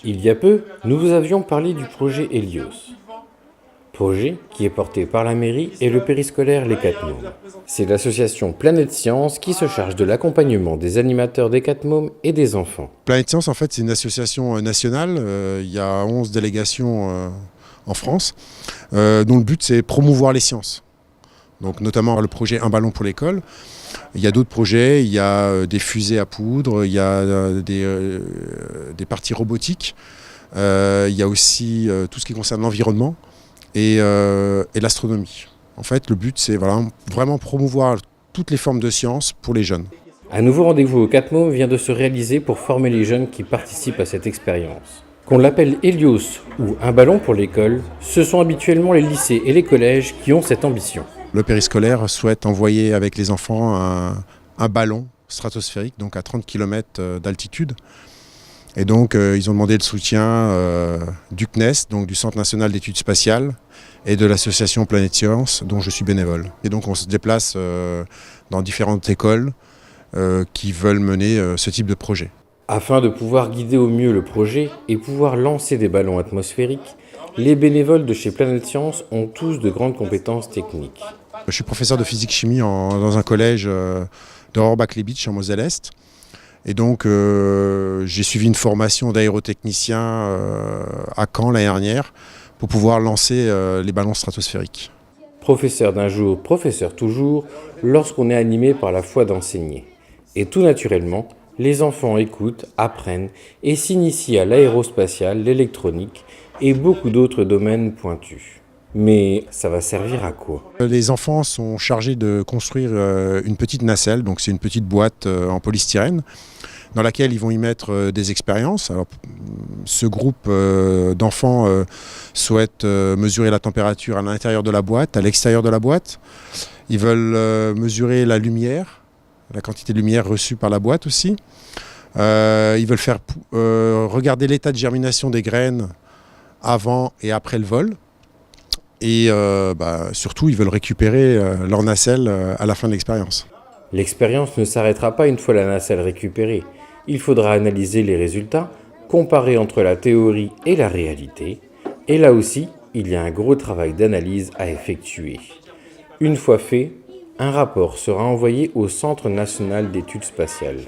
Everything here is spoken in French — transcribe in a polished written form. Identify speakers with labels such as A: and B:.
A: Il y a peu, nous vous avions parlé du projet Helios. Projet qui est porté par la mairie et le périscolaire Les 4 Mômes. C'est l'association Planète Science qui se charge de l'accompagnement des animateurs des 4 Mômes et des enfants.
B: Planète Science, en fait, c'est une association nationale. Il y a 11 délégations en France, dont le but, c'est promouvoir les sciences. Donc, notamment le projet Un ballon pour l'école. Il y a d'autres projets, il y a des fusées à poudre, il y a des parties robotiques. Il y a aussi tout ce qui concerne l'environnement et l'astronomie. En fait, le but, c'est vraiment promouvoir toutes les formes de sciences pour les jeunes.
A: Un nouveau rendez-vous au 4 Mômes vient de se réaliser pour former les jeunes qui participent à cette expérience. Qu'on l'appelle Helios ou Un ballon pour l'école, ce sont habituellement les lycées et les collèges qui ont cette ambition.
B: Le périscolaire souhaite envoyer avec les enfants un ballon stratosphérique, donc à 30 km d'altitude. Et donc, ils ont demandé le soutien du CNES, donc du Centre national d'études spatiales, et de l'association Planète Science, dont je suis bénévole. Et donc, on se déplace dans différentes écoles qui veulent mener ce type de projet.
A: Afin de pouvoir guider au mieux le projet et pouvoir lancer des ballons atmosphériques, les bénévoles de chez Planète Science ont tous de grandes compétences techniques.
B: Je suis professeur de physique-chimie dans un collège de Rohrbach-les-Bitches en Moselle-Est. Et donc, j'ai suivi une formation d'aérotechnicien à Caen l'année dernière pour pouvoir lancer les ballons stratosphériques.
A: Professeur d'un jour, professeur toujours, lorsqu'on est animé par la foi d'enseigner. Et tout naturellement, les enfants écoutent, apprennent et s'initient à l'aérospatiale, l'électronique et beaucoup d'autres domaines pointus. Mais ça va servir à quoi?
B: Les enfants sont chargés de construire une petite nacelle, donc c'est une petite boîte en polystyrène, dans laquelle ils vont y mettre des expériences. Alors, ce groupe d'enfants souhaite mesurer la température à l'intérieur de la boîte, à l'extérieur de la boîte. Ils veulent mesurer la lumière, la quantité de lumière reçue par la boîte aussi. Ils veulent faire regarder l'état de germination des graines avant et après le vol. Et surtout, ils veulent récupérer leur nacelle à la fin de l'expérience.
A: L'expérience ne s'arrêtera pas une fois la nacelle récupérée. Il faudra analyser les résultats, comparer entre la théorie et la réalité. Et là aussi, il y a un gros travail d'analyse à effectuer. Une fois fait, un rapport sera envoyé au Centre national d'études spatiales.